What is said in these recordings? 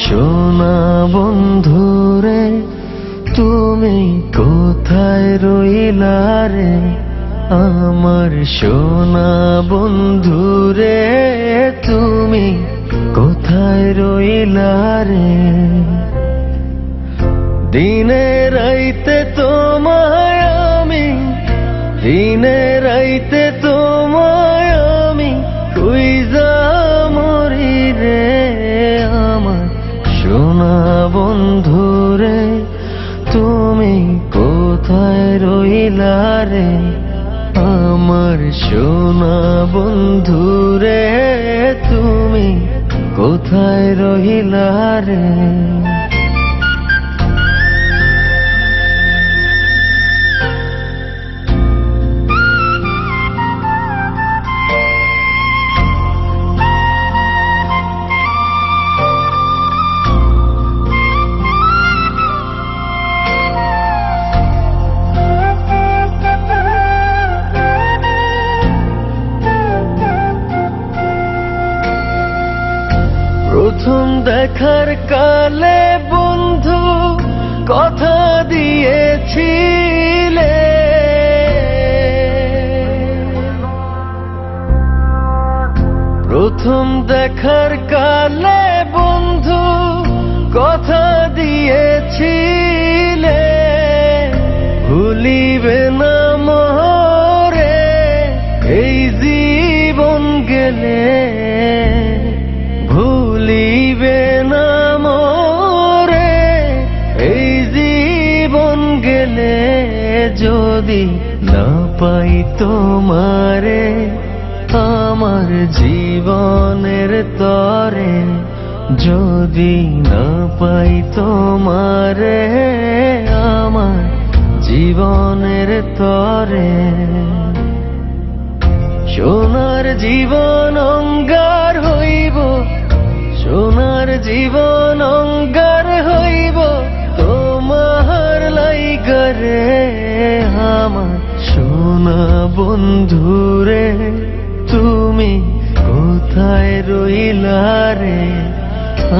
সোনা বন্ধুরে তুমি কোথায় রইলা রে, আমার সোনা বন্ধুরে তুমি কোথায় রইলা রে। দিনে রাইতে তোমায় আমি, দিনে রাইতে তোমায় আমি খুঁজা মরি রে, আমার সোনা বন্ধুরে তুমি কোথায় রইলা রে, আমার সোনা বন্ধুরে তুমি কোথায় রইলা রে। প্রথম দেখার কালে বন্ধু কথা দিয়েছিলে, প্রথম দেখার কালে বন্ধু কথা দিয়েছিলে, ভুলিবে না মোরে এই জীবন গেলে, ভুলিবে না মোরে এই জীবন গেলে, যদি না পাই তোমারে আমার জীবনের তরে, যদি না পাই তোমারে আমার জীবনের তরে। সোনার জীবন অঙ্গার হইব, সোনার জীবন অঙ্গার হইব তোমার লাইগা রে, আমার সোনা বন্ধুরে তুমি কোথায় রইলা রে,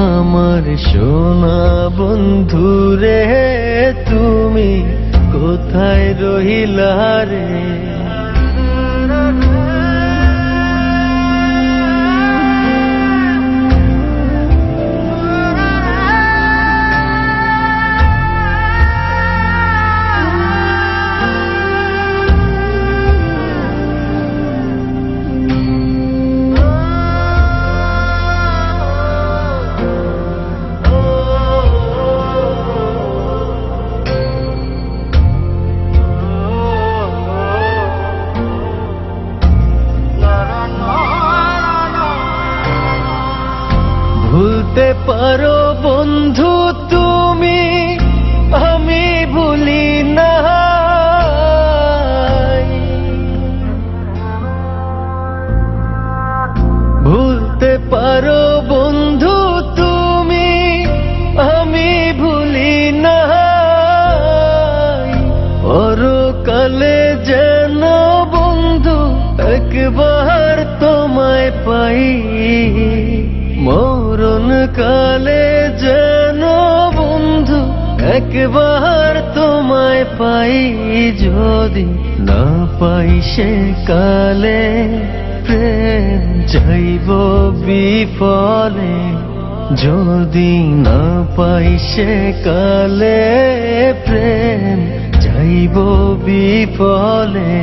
আমার সোনা বন্ধুরে তুমি কোথায় রইলা রে। ভুলতে পারো বন্ধু তুমি, আমি ভুলি না, ভুলতে পারো বন্ধু তুমি, আমি ভুলি না, পরকালে যেন বন্ধু একবার তোমায় পাই, মরণ কালে যেন বন্ধু একবার তোমায় পাই, যদি না পাই সে কালে প্রেম যাইব বিফলে, যদি না পাই সে কালে প্রেম যাইব বিফলে,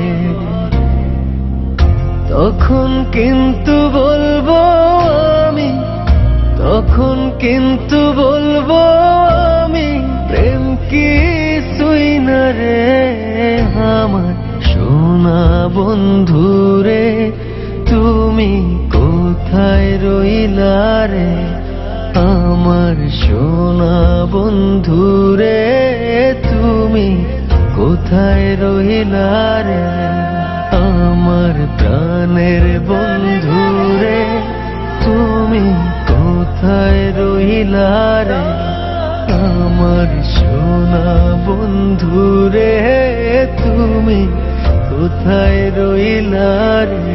তখন কিন্তু বলবো আমি, তখন কিন্তু বলবো আমি প্রেম কিছুই না রে, আমার সোনা বন্ধুরে তুমি কোথায় রইলা রে, আমার সোনা বন্ধুরে তুমি কোথায় রইলা রে, আমার প্রাণের বন্ধুরে তুমি কোথায় রইলা রে, আমার সোনা বন্ধুরে তুমি কোথায় রইলা রে।